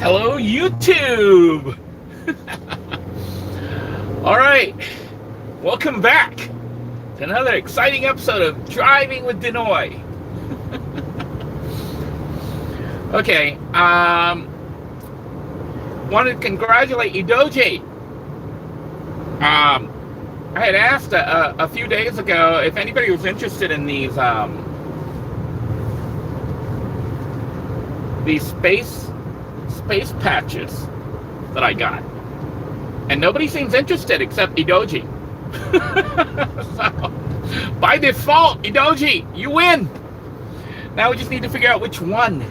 Hello, YouTube. All right, welcome back to another exciting episode of Driving with Denoy. Okay, wanted to congratulate Edoji. I had asked a few days ago if anybody was interested in these space patches that I got, and nobody seems interested except Edoji. So, by default, Edoji, you win. Now we just need to figure out which one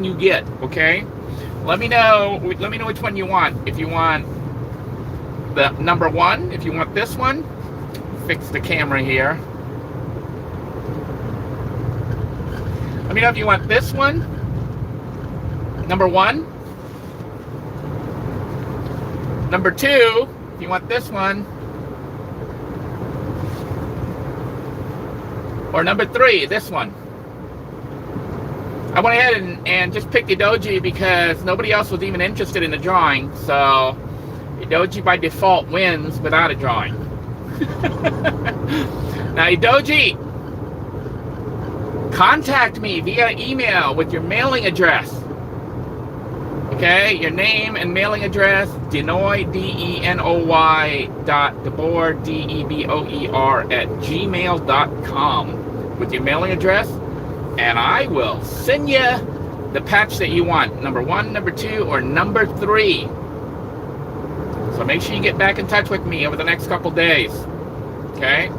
you get. Okay, let me know which one you want. If you want the number one, if you want this one, fix the camera here. Let me know if you want this one, number one. Number two, if you want this one. Or number three, this one. I went ahead and just picked Edoji because nobody else was even interested in the drawing. So Edoji by default wins without a drawing. Now Edoji, contact me via email with your mailing address. Okay, your name and mailing address, Denoy, D-E-N-O-Y .DeBoer, D-E-B-O-E-R @gmail.com with your mailing address, and I will send you the patch that you want, number one, number two, or number three. So make sure you get back in touch with me over the next couple days. Okay?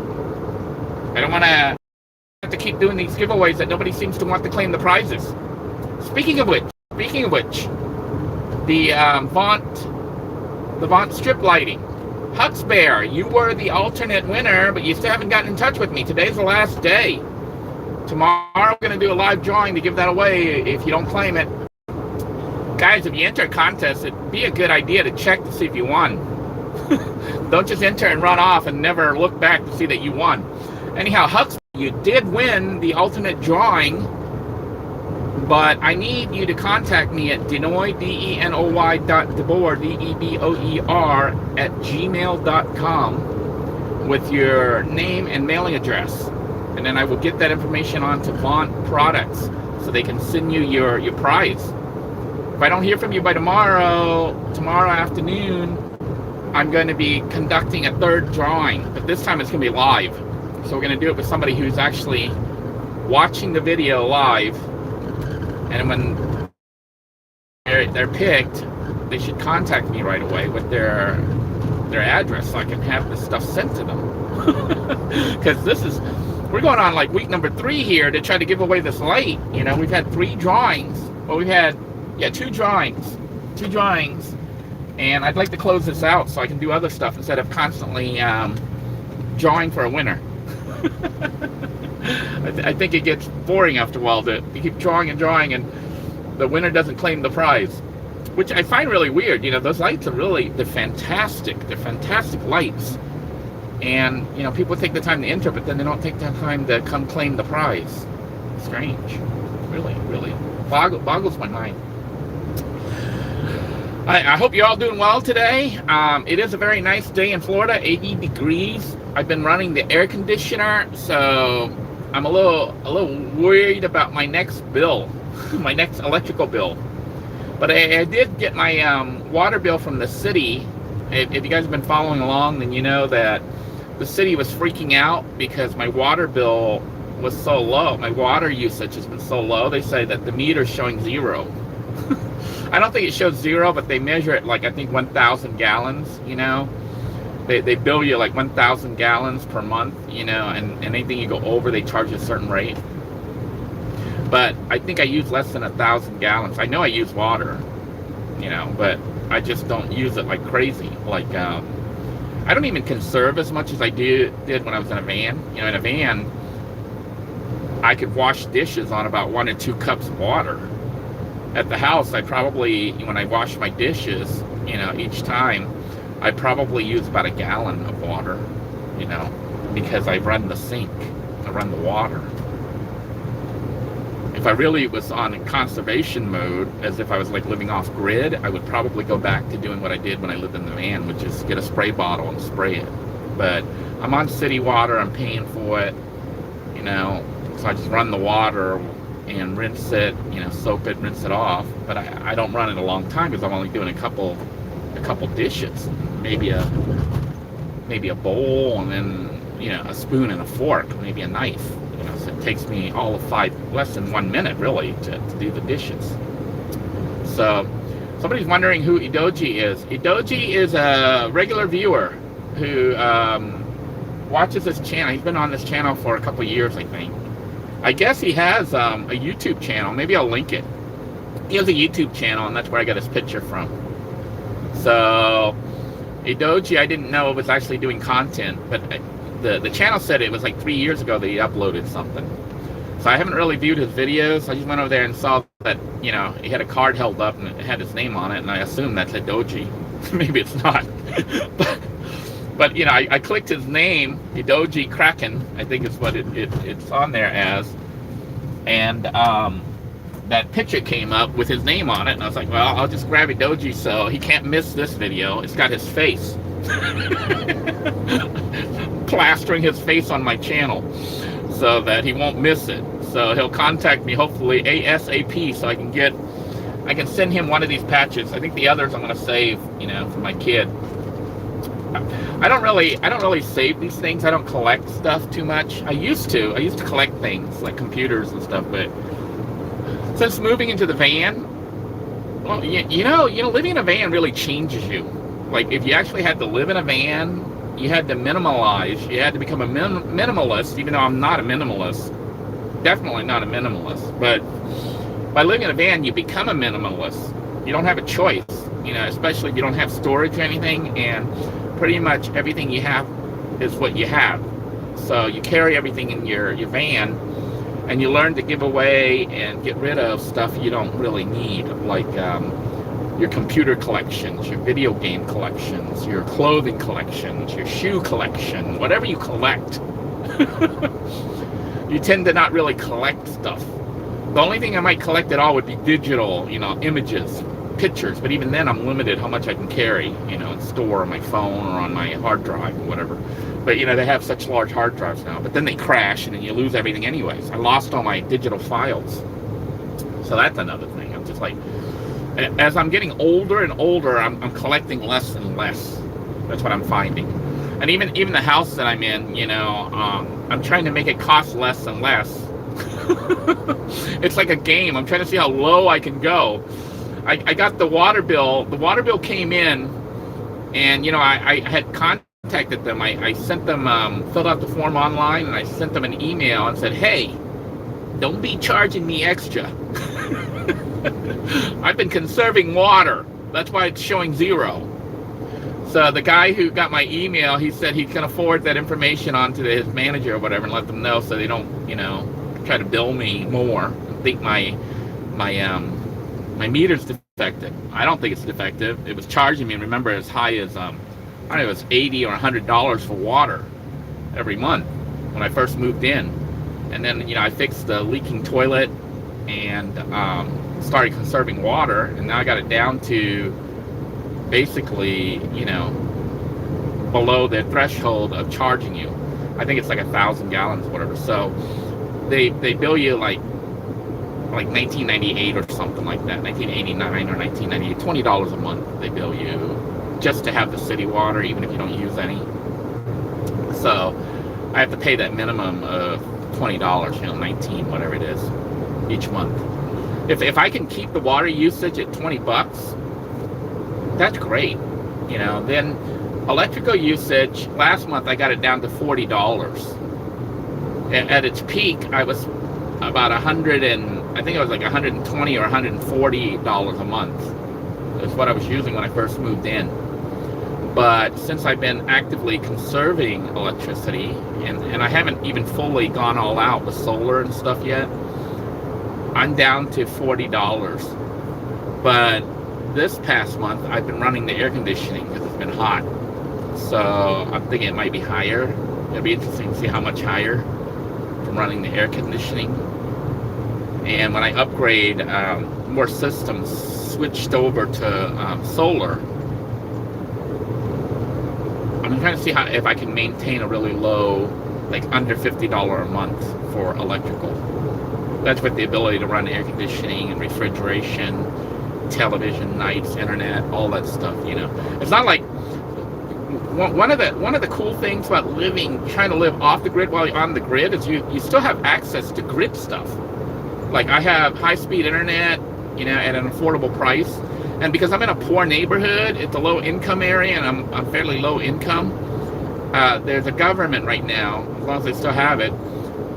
I don't want to have to keep doing these giveaways that nobody seems to want to claim the prizes. Speaking of which, the Vaunt strip lighting. Hux Bear, you were the alternate winner, but you still haven't gotten in touch with me. Today's the last day. Tomorrow we're going to do a live drawing to give that away if you don't claim it. Guys, if you enter a contest, it'd be a good idea to check to see if you won. Don't just enter and run off and never look back to see that you won. Anyhow, Hux, you did win the alternate drawing, but I need you to contact me at Denoy, D-E-N-O-Y .DeBoer, D-E-B-O-E-R @gmail.com with your name and mailing address. And then I will get that information on to Vaunt Products so they can send you your prize. If I don't hear from you by tomorrow afternoon, I'm going to be conducting a third drawing, but this time it's going to be live. So we're going to do it with somebody who's actually watching the video live. And when they're picked, they should contact me right away with their address so I can have this stuff sent to them. Because we're going on like week number 3 here to try to give away this light. You know, we've had 3 drawings. Well, we've had, 2 drawings. And I'd like to close this out so I can do other stuff instead of constantly drawing for a winner. I think it gets boring after a while to keep drawing and the winner doesn't claim the prize, which I find really weird. You know, those lights are they're fantastic. They're fantastic lights. And, you know, people take the time to enter, but then they don't take the time to come claim the prize. Strange. Really boggles my mind. I hope you're all doing well today. It is a very nice day in Florida, 80 degrees. I've been running the air conditioner, so I'm a little worried about my next bill, my next electrical bill. But I did get my water bill from the city. If you guys have been following along, then you know that the city was freaking out because my water bill was so low. My water usage has been so low. They say that the meter's showing 0. I don't think it shows 0, but they measure it like, I think, 1,000 gallons, you know. They bill you like 1,000 gallons per month, you know, and anything you go over, they charge a certain rate. But I think I use less than 1,000 gallons. I know I use water, you know, but I just don't use it like crazy. Like, I don't even conserve as much as I did when I was in a van. You know, in a van, I could wash dishes on about 1 or 2 cups of water. At the house, I probably, when I wash my dishes, you know, each time, I probably use about a gallon of water, you know, because I run the sink, I run the water. if I really was on conservation mode, as if I was like living off grid, I would probably go back to doing what I did when I lived in the van, which is get a spray bottle and spray it. But I'm on city water, I'm paying for it, you know, so I just run the water and rinse it, you know, soap it, rinse it off. But I don't run it a long time because I'm only doing a couple dishes, maybe a bowl, and then, you know, a spoon and a fork, maybe a knife. You know, so it takes me all of less than 1 minute really to do the dishes. So somebody's wondering who Edoji is. Edoji is a regular viewer who watches this channel. He's been on this channel for a couple of years, I think. I guess he has a YouTube channel. Maybe I'll link it. He has a YouTube channel, and that's where I got his picture from. So Edoji, I didn't know was actually doing content, but the channel said it was like 3 years ago that he uploaded something. So I haven't really viewed his videos. I just went over there and saw that, you know, he had a card held up and it had his name on it, and I assumed that's Edoji. Maybe it's not. But you know, I clicked his name, Edoji Kraken, I think is what it's on there as, and that picture came up with his name on it, and I was like, well, I'll just grab Edoji so he can't miss this video. It's got his face. Plastering his face on my channel so that he won't miss it. So he'll contact me hopefully ASAP so I can send him one of these patches. I think the others I'm going to save, you know, for my kid. I don't really save these things. I don't collect stuff too much. I used to collect things like computers and stuff, but since moving into the van, well, you know, living in a van really changes you. Like, if you actually had to live in a van, you had to minimalize. You had to become a minimalist, even though I'm not a minimalist. Definitely not a minimalist. But by living in a van, you become a minimalist. You don't have a choice, you know, especially if you don't have storage or anything, and pretty much everything you have is what you have. So you carry everything in your van, and you learn to give away and get rid of stuff you don't really need, like your computer collections, your video game collections, your clothing collections, your shoe collection, whatever you collect. You tend to not really collect stuff. The only thing I might collect at all would be digital, you know, images, pictures, but even then I'm limited how much I can carry, you know, and store on my phone or on my hard drive or whatever. But, you know, they have such large hard drives now, but then they crash and then you lose everything anyways. I lost all my digital files. So that's another thing. I'm just like, as I'm getting older and older, I'm collecting less and less. That's what I'm finding. And even the house that I'm in, you know, I'm trying to make it cost less and less. It's like a game. I'm trying to see how low I can go. I got the water bill. The water bill came in, and, you know, I had contacted them. I sent them, filled out the form online, and I sent them an email and said, hey, don't be charging me extra. I've been conserving water. That's why it's showing 0. So the guy who got my email, he said he's going to forward that information on to his manager or whatever and let them know so they don't, you know, try to bill me more and think my meter's defective. I don't think it's defective. It was charging me, remember, as high as, I don't know, it was $80 or $100 for water every month when I first moved in. And then, you know, I fixed the leaking toilet and started conserving water, and now I got it down to basically, you know, below the threshold of charging you. I think it's like 1,000 gallons or whatever. So they bill you like 1998 or something like that, 1989 or 1998, $20 a month they bill you just to have the city water, even if you don't use any. So I have to pay that minimum of $20, you know, 19, whatever it is, each month. If I can keep the water usage at $20, that's great. You know, then electrical usage, last month I got it down to $40. At its peak, I was about I think it was like $120 or $140 a month is what I was using when I first moved in. But since I've been actively conserving electricity, and I haven't even fully gone all out with solar and stuff yet, I'm down to $40. But this past month, I've been running the air conditioning because it's been hot. So I'm thinking it might be higher. It'll be interesting to see how much higher from running the air conditioning. And when I upgrade, more systems switched over to solar. I'm trying to see if I can maintain a really low, like under $50 a month for electrical. That's with the ability to run air conditioning and refrigeration, television, nights, internet, all that stuff. It's not like one of the cool things about trying to live off the grid while you're on the grid is you still have access to grid stuff. Like I have high-speed internet, at an affordable price. And because I'm in a poor neighborhood, it's a low-income area, and I'm fairly low income, there's a government right now, as long as they still have it,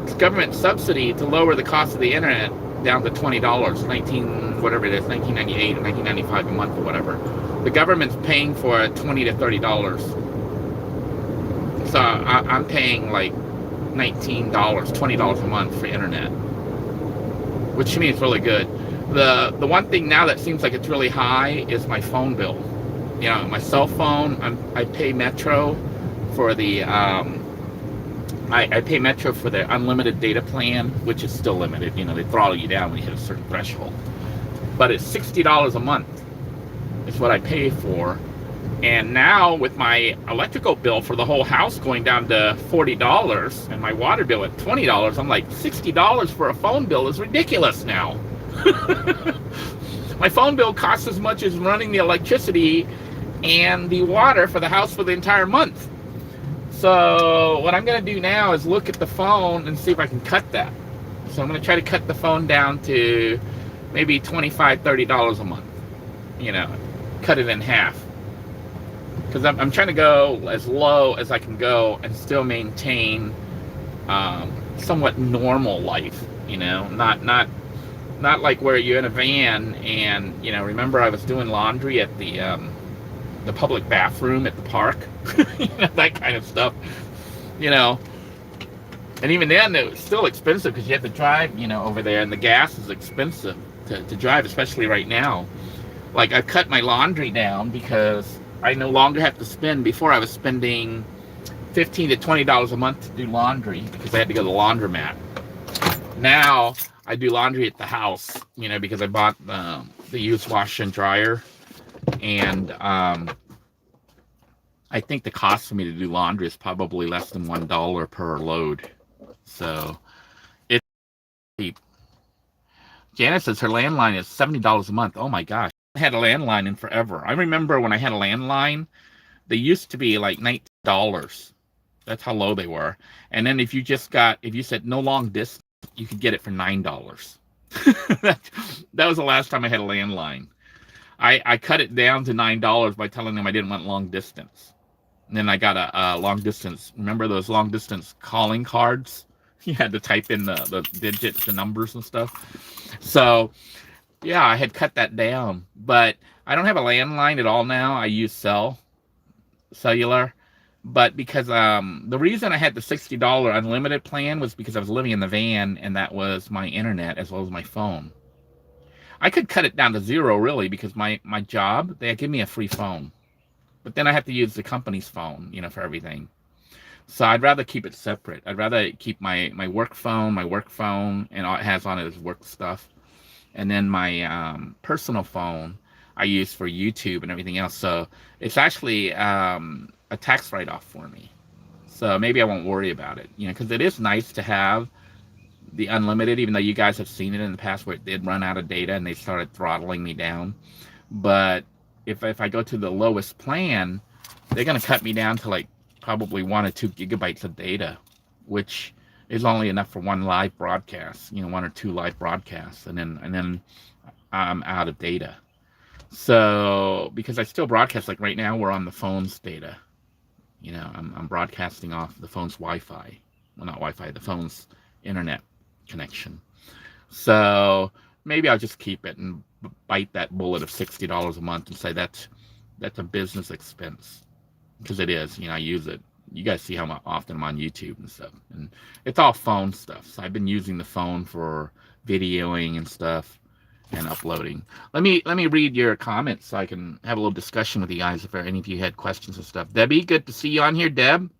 it's government subsidy to lower the cost of the internet down to $20, $19.98 or $19.95 a month or whatever. The government's paying for it $20 to $30. So I'm paying like $19, $20 a month for internet, which to me is really good. The one thing now that seems like it's really high is my phone bill. My cell phone, I pay Metro for the I pay Metro for the unlimited data plan, which is still limited. They throttle you down when you hit a certain threshold. But it's $60 a month is what I pay for. And now with my electrical bill for the whole house going down to $40 and my water bill at $20, I'm like, $60 for a phone bill is ridiculous now. My phone bill costs as much as running the electricity and the water for the house for the entire month. So what I'm going to do now is look at the phone and see if I can cut that. So I'm going to try to cut the phone down to maybe $25, $30 a month. Cut it in half. Because I'm trying to go as low as I can go and still maintain somewhat normal life. Not like where you're in a van and, remember I was doing laundry at the public bathroom at the park, that kind of stuff, and even then it was still expensive because you had to drive, over there, and the gas is expensive to drive, especially right now. Like I've cut my laundry down because I no longer have to spend, before I was spending $15 to $20 a month to do laundry because I had to go to the laundromat. Now I do laundry at the house, because I bought the used washer and dryer, and I think the cost for me to do laundry is probably less than $1 per load. So it's cheap. Janet says her landline is $70 a month. Oh my gosh. I had a landline in forever. I remember when I had a landline, they used to be like $19. That's how low they were. And then if you said no long distance, you could get it for $9. that was the last time I had a landline. I cut it down to $9 by telling them I didn't want long distance. And then I got a long distance. Remember those long distance calling cards? You had to type in the digits, the numbers and stuff. So yeah, I had cut that down. But I don't have a landline at all now. I use cellular. But because the reason I had the $60 unlimited plan was because I was living in the van, and that was my internet as well as my phone. I could cut it down to zero, really, because my job, they give me a free phone. But then I have to use the company's phone, for everything. So I'd rather keep it separate. I'd rather keep my work phone, and all it has on it is work stuff. And then my personal phone I use for YouTube and everything else. So it's actually a tax write-off for me. So maybe I won't worry about it, because it is nice to have the unlimited, even though you guys have seen it in the past where it did run out of data and they started throttling me down. But if I go to the lowest plan, they're going to cut me down to like probably 1 or 2 gigabytes of data, which is only enough for one live broadcast, 1 or 2 live broadcasts, and then I'm out of data. So because I still broadcast, like right now we're on the phone's data. I'm broadcasting off the phone's Wi-Fi. Well, not Wi-Fi, the phone's internet connection. So maybe I'll just keep it and bite that bullet of $60 a month and say that's a business expense, because it is. I use it. You guys see how often I'm on YouTube and stuff, and it's all phone stuff. So I've been using the phone for videoing and stuff and uploading. Let me read your comments so I can have a little discussion with you guys if any of you had questions and stuff. Debbie, good to see you on here. Deb,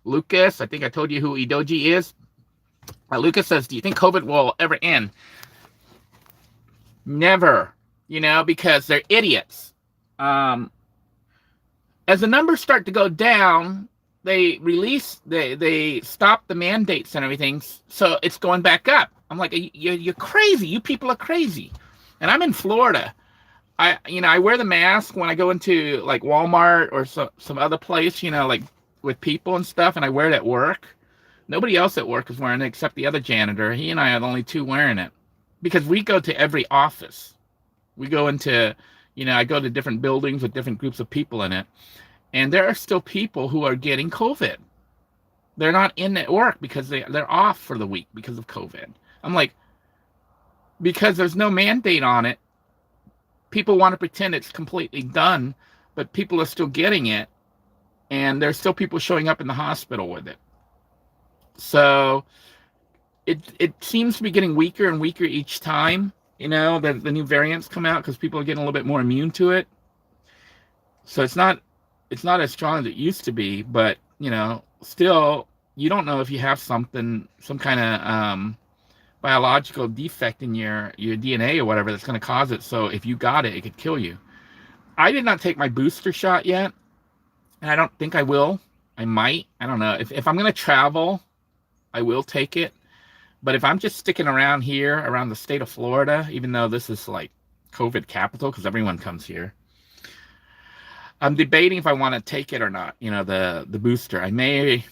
Lucas, I think I told you who Edoji is. Lucas says, do you think COVID will ever end? Never, because they're idiots. Um, as the numbers start to go down, they stop the mandates and everything, so it's going back up. I'm like, you're crazy. You people are crazy. And I'm in Florida. I wear the mask when I go into like Walmart or some other place, like with people and stuff, and I wear it at work. Nobody else at work is wearing it except the other janitor. He and I are the only two wearing it because we go to every office. We go into, I go to different buildings with different groups of people in it, and there are still people who are getting COVID. They're not in at work because they're off for the week because of COVID. I'm like, because there's no mandate on it, people want to pretend it's completely done, but people are still getting it, and there's still people showing up in the hospital with it. So it seems to be getting weaker and weaker each time, the new variants come out because people are getting a little bit more immune to it. So it's not as strong as it used to be, but still you don't know if you have some kind of biological defect in your DNA or whatever that's going to cause it. So if you got it, it could kill you. I did not take my booster shot yet, and I don't think I will. I might. I don't know. If I'm going to travel, I will take it. But if I'm just sticking around here, around the state of Florida, even though this is like COVID capital because everyone comes here, I'm debating if I want to take it or not. The booster. I may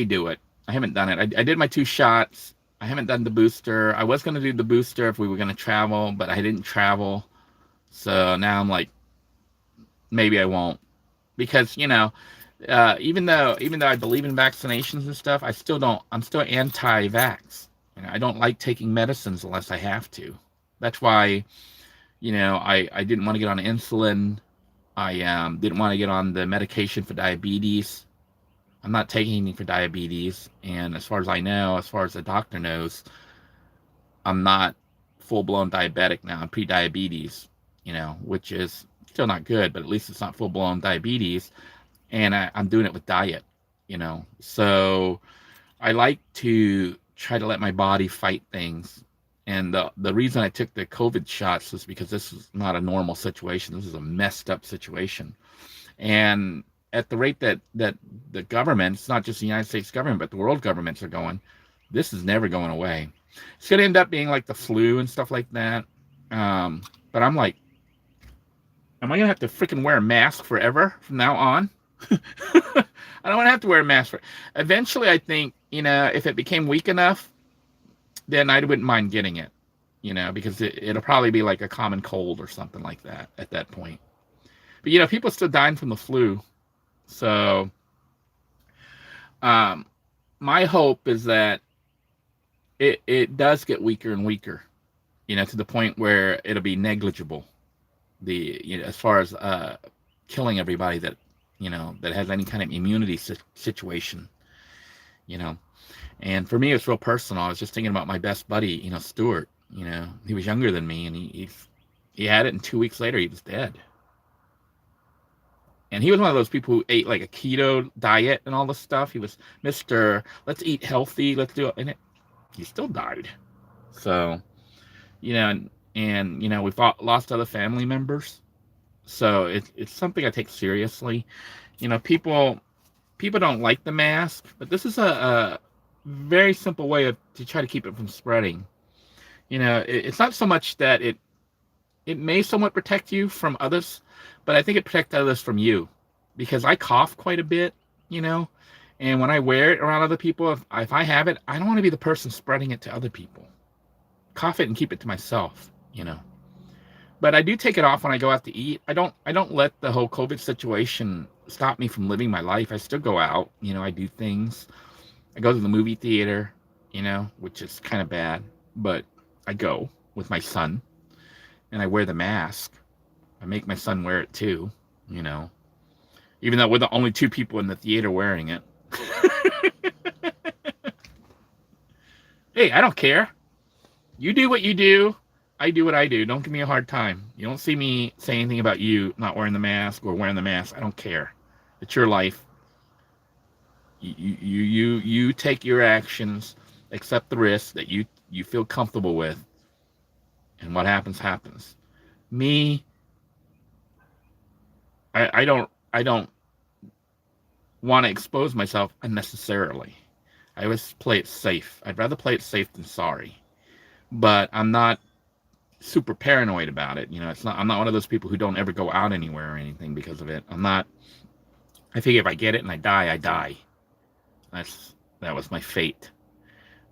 do it. I haven't done it. I did my 2 shots. I haven't done the booster. I was going to do the booster if we were going to travel, but I didn't travel. So now I'm like, maybe I won't. Because, even though I believe in vaccinations and stuff, I'm still anti-vax. I don't like taking medicines unless I have to. That's why, I didn't want to get on insulin. I didn't want to get on the medication for diabetes. I'm not taking anything for diabetes, and as far as I know, as far as the doctor knows, I'm not full-blown diabetic now. I'm pre-diabetes, which is still not good, but at least it's not full-blown diabetes, and I'm doing it with diet, So I like to try to let my body fight things, and the reason I took the COVID shots was because this is not a normal situation. This is a messed up situation, and at the rate that the government, it's not just the United States government, but the world governments are going, this is never going away. It's going to end up being like the flu and stuff like that. But I'm like, am I going to have to freaking wear a mask forever from now on? I don't want to have to wear a mask. Eventually, I think, if it became weak enough, then I wouldn't mind getting it, because it'll probably be like a common cold or something like that at that point. But, people are still dying from the flu. So, my hope is that it does get weaker and weaker, to the point where it'll be negligible. As far as killing everybody that that has any kind of immunity situation, And for me, it's real personal. I was just thinking about my best buddy, Stuart. He was younger than me, and he had it, and 2 weeks later, he was dead. And he was one of those people who ate like a keto diet and all this stuff. He was Mr. Let's eat healthy. Let's do it. And he still died. So, and we've lost other family members. So it's something I take seriously. People don't like the mask, but this is a very simple way to try to keep it from spreading. It's not so much that it may somewhat protect you from others, but I think it protects others from you, because I cough quite a bit, and when I wear it around other people, if I have it, I don't want to be the person spreading it to other people. Cough it and keep it to myself, But I do take it off when I go out to eat. I don't let the whole COVID situation stop me from living my life. I still go out, I do things. I go to the movie theater, which is kind of bad, but I go with my son, and I wear the mask. I make my son wear it too, even though we're the only 2 people in the theater wearing it. Hey, I don't care. You do what you do. I do what I do. Don't give me a hard time. You don't see me say anything about you not wearing the mask or wearing the mask. I don't care. It's your life. You take your actions, accept the risks that you feel comfortable with, And what happens, happens. Me, I don't want to expose myself unnecessarily. I always play it safe. I'd rather play it safe than sorry. But I'm not super paranoid about it. I'm not one of those people who don't ever go out anywhere or anything because of it. I figure if I get it and I die, I die. That was my fate.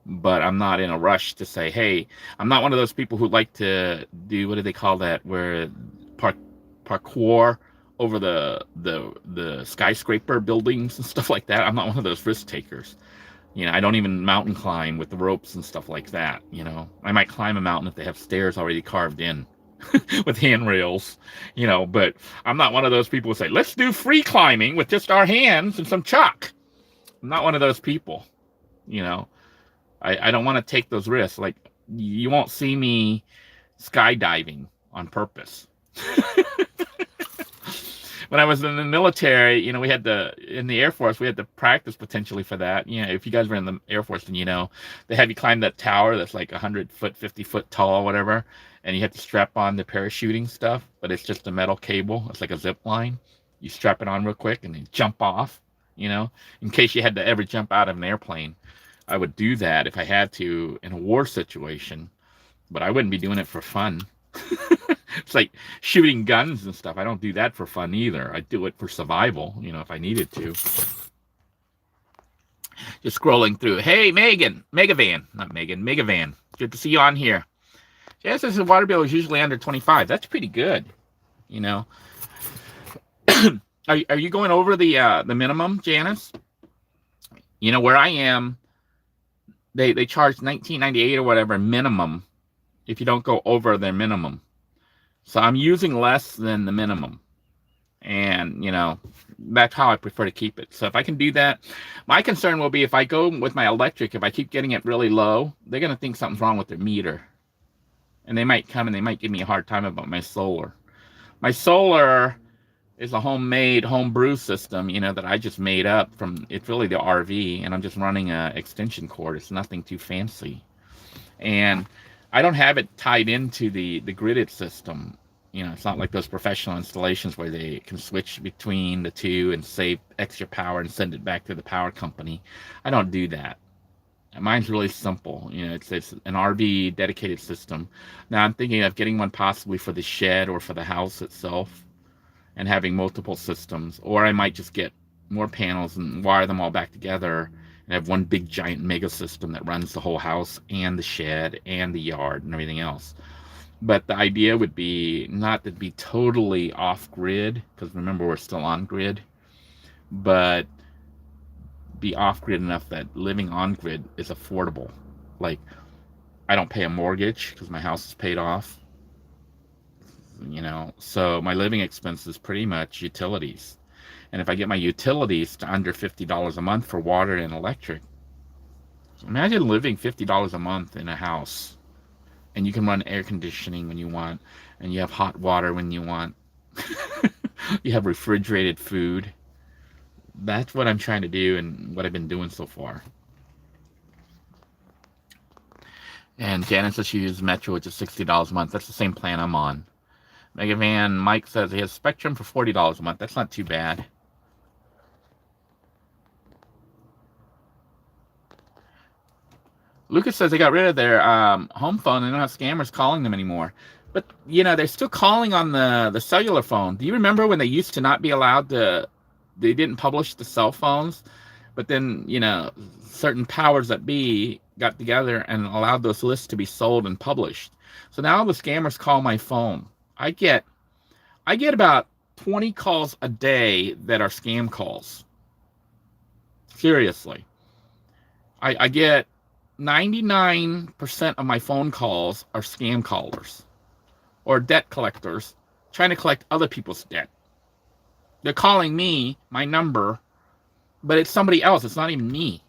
But I'm not in a rush to say, hey, I'm not one of those people who like to do, what do they call that, where parkour over the skyscraper buildings and stuff like that. I'm not one of those risk takers. I don't even mountain climb with the ropes and stuff like that. I might climb a mountain if they have stairs already carved in with handrails, but I'm not one of those people who say, let's do free climbing with just our hands and some chalk. I'm not one of those people. I don't want to take those risks. Like, you won't see me skydiving on purpose. When I was in the military, in the Air Force, we had to practice potentially for that. If you guys were in the Air Force, then they have you climb that tower that's like 100 foot, 50 foot tall, whatever, and you have to strap on the parachuting stuff, but it's just a metal cable. It's like a zip line. You strap it on real quick and then jump off, in case you had to ever jump out of an airplane. I would do that if I had to in a war situation, but I wouldn't be doing it for fun. It's like shooting guns and stuff. I don't do that for fun either. I do it for survival, if I needed to. Just scrolling through. Hey, Megavan. Good to see you on here. Janice says the water bill is usually under 25. That's pretty good, Are you going over the minimum, Janice? Where I am, they charge $19.98 or whatever minimum if you don't go over their minimum. So I'm using less than the minimum. And, that's how I prefer to keep it. So if I can do that, my concern will be if I go with my electric, if I keep getting it really low, they're going to think something's wrong with their meter. And they might come and they might give me a hard time about my solar. My solar is a homemade homebrew system, that I just made up it's really the RV, and I'm just running a extension cord. It's nothing too fancy. And I don't have it tied into the gridded system. It's not like those professional installations where they can switch between the two and save extra power and send it back to the power company. I don't do that. Mine's really simple. It's an RV dedicated system. Now I'm thinking of getting one possibly for the shed or for the house itself and having multiple systems. Or I might just get more panels and wire them all back together and have one big giant mega system that runs the whole house and the shed and the yard and everything else. But the idea would be not to be totally off grid, because remember, we're still on grid, but be off grid enough that living on grid is affordable. Like, I don't pay a mortgage because my house is paid off, so my living expense is pretty much utilities. And if I get my utilities to under $50 a month for water and electric, imagine living $50 a month in a house, and you can run air conditioning when you want, and you have hot water when you want. You have refrigerated food. That's what I'm trying to do and what I've been doing so far. And Janice says she uses Metro, which is $60 a month. That's the same plan I'm on. Megavan Mike says he has Spectrum for $40 a month. That's not too bad. Lucas says they got rid of their home phone. They don't have scammers calling them anymore. But, they're still calling on the cellular phone. Do you remember when they used to not be allowed to, they didn't publish the cell phones? But then, certain powers that be got together and allowed those lists to be sold and published. So now the scammers call my phone. I get about 20 calls a day that are scam calls. Seriously. I get 99% of my phone calls are scam callers or debt collectors trying to collect other people's debt. They're calling me, my number, but it's somebody else. It's not even me,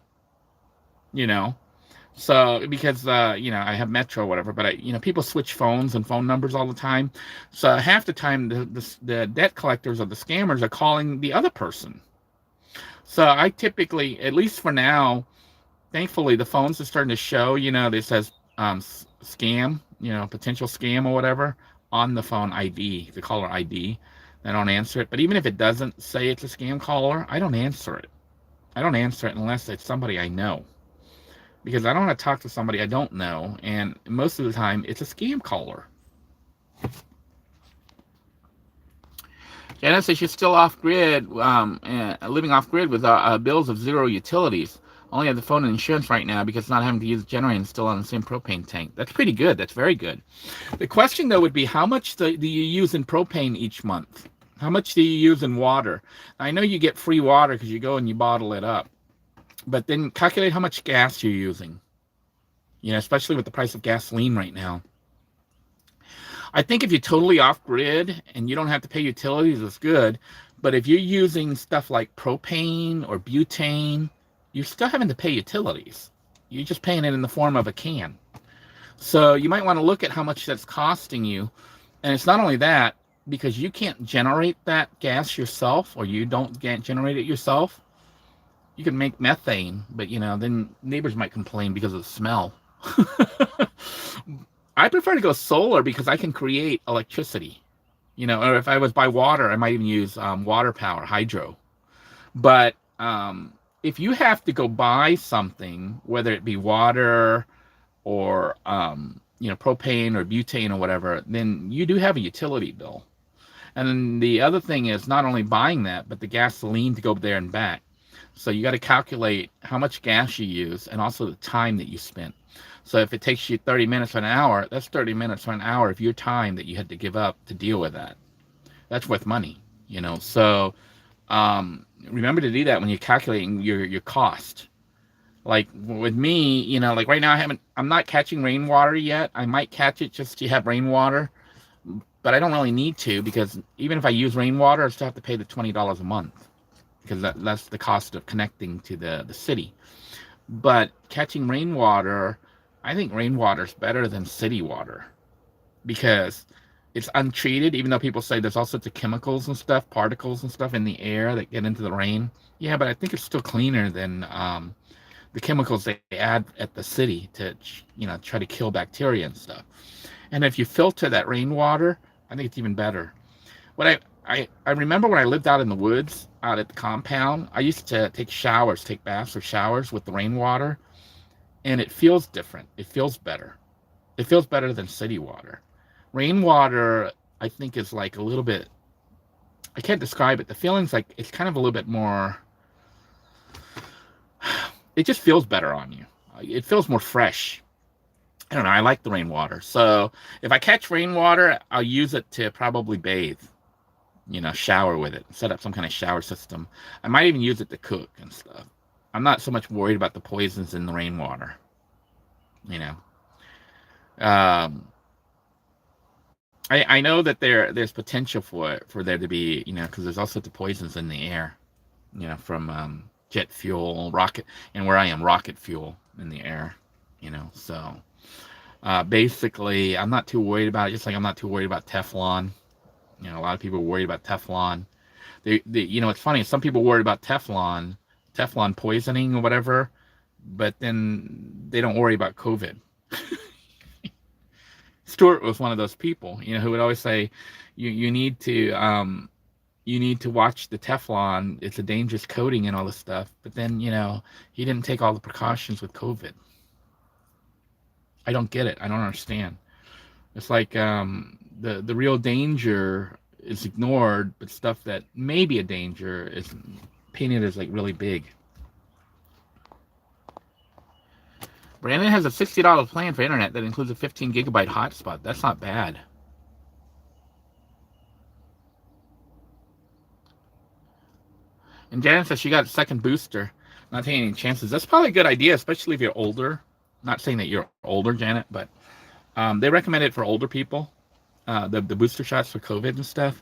So, because, I have Metro or whatever, but people switch phones and phone numbers all the time. So half the time the debt collectors or the scammers are calling the other person. So I typically, at least for now, thankfully, the phones are starting to show, that says scam, potential scam or whatever on the phone ID, the caller ID. I don't answer it. But even if it doesn't say it's a scam caller, I don't answer it. I don't answer it unless it's somebody I know. Because I don't want to talk to somebody I don't know, and most of the time, it's a scam caller. Janet says she's still off-grid, living off-grid with bills of 0 utilities. Only have the phone and insurance right now because not having to use the generator and still on the same propane tank. That's pretty good. That's very good. The question, though, would be how much do you use in propane each month? How much do you use in water? I know you get free water because you go and you bottle it up. But then calculate how much gas you're using. Especially with the price of gasoline right now. I think if you're totally off-grid and you don't have to pay utilities, it's good. But if you're using stuff like propane or butane, you're still having to pay utilities. You're just paying it in the form of a can. So you might want to look at how much that's costing you. And it's not only that, because you can't generate that gas yourself, or you don't generate it yourself. You can make methane, but then neighbors might complain because of the smell. I prefer to go solar because I can create electricity. Or if I was by water, I might even use water power, hydro. But if you have to go buy something, whether it be water or propane or butane or whatever, then you do have a utility bill. And then the other thing is not only buying that, but the gasoline to go there and back. So you got to calculate how much gas you use and also the time that you spent. So if it takes you 30 minutes or an hour, that's 30 minutes or an hour of your time that you had to give up to deal with that. That's worth money, So remember to do that when you're calculating your cost. Like with me, like right now I'm not catching rainwater yet. I might catch it just to have rainwater, but I don't really need to, because even if I use rainwater, I still have to pay the $20 a month, because that's the cost of connecting to the city. But catching rainwater, I think rainwater is better than city water because it's untreated, even though people say there's all sorts of chemicals and stuff, particles and stuff in the air that get into the rain. Yeah, but I think it's still cleaner than the chemicals they add at the city to, try to kill bacteria and stuff. And if you filter that rainwater, I think it's even better. What I remember when I lived out in the woods, out at the compound, I used to take baths or showers with the rainwater, and it feels different. It feels better. It feels better than city water. Rainwater, I think, is like a little bit, I can't describe it. The feeling's like, it's kind of a little bit more, it just feels better on you. It feels more fresh. I don't know, I like the rainwater. So if I catch rainwater, I'll use it to probably bathe, shower with it, set up some kind of shower system. I might even use it to cook and stuff. I'm not so much worried about the poisons in the rainwater, I know that there's potential for there to be, because there's all sorts of poisons in the air, from jet fuel, rocket, and where I am, rocket fuel in the air, so basically I'm not too worried about it, just like I'm not too worried about Teflon. A lot of people are worried about Teflon. It's funny, some people worry about Teflon poisoning or whatever, but then they don't worry about COVID. Stuart was one of those people, who would always say, you need to watch the Teflon. It's a dangerous coating and all this stuff. But then, he didn't take all the precautions with COVID. I don't get it. I don't understand. It's like the real danger is ignored, but stuff that may be a danger is painted as like really big. Brandon has a $60 plan for internet that includes a 15 gigabyte hotspot. That's not bad. And Janet says she got a second booster. Not taking any chances. That's probably a good idea, especially if you're older. Not saying that you're older, Janet, but they recommend it for older people. The booster shots for COVID and stuff.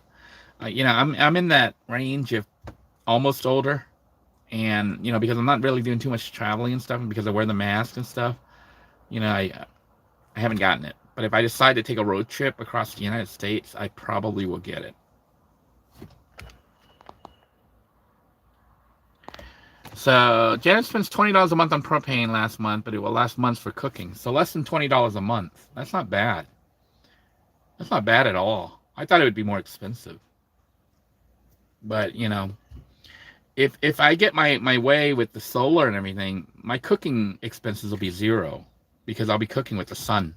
I'm in that range of almost older. And, because I'm not really doing too much traveling and stuff, and because I wear the mask and stuff, I haven't gotten it. But if I decide to take a road trip across the United States, I probably will get it. So Janet spends $20 a month on propane last month, but it will last months for cooking. So less than $20 a month. That's not bad. That's not bad at all. I thought it would be more expensive. But, you know, if I get my way with the solar and everything, my cooking expenses will be zero because I'll be cooking with the sun.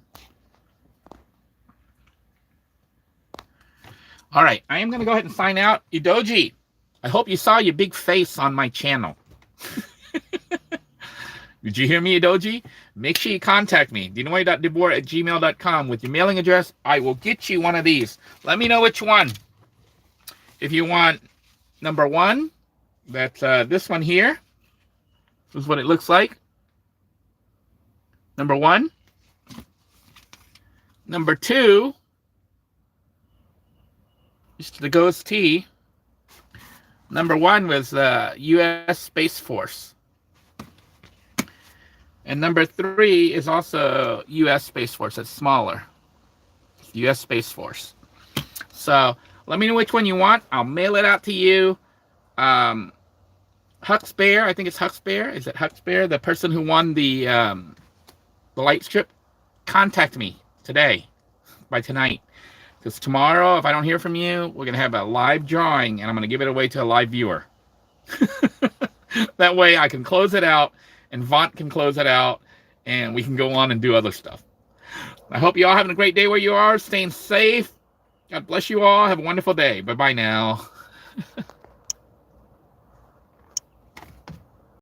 All right, I am going to go ahead and sign out. Edoji, I hope you saw your big face on my channel. Did you hear me, Edoji? Make sure you contact me, denoy.deboer@gmail.com with your mailing address. I will get you one of these. Let me know which one. If you want number one, that's this one here. This is what it looks like. Number one. Number two is the Ghost Tea. Number one was the U.S. Space Force. And number three is also U.S. Space Force. It's smaller. It's U.S. Space Force. So let me know which one you want. I'll mail it out to you. Huck's Bear, I think it's Huck's Bear. Is it Huck's Bear? The person who won the light strip? Contact me today, by tonight. Because tomorrow, if I don't hear from you, we're going to have a live drawing, and I'm going to give it away to a live viewer. That way I can close it out, and Vaunt can close it out, and we can go on and do other stuff. I hope you all having a great day where you are, staying safe. God bless you all. Have a wonderful day. Bye-bye now.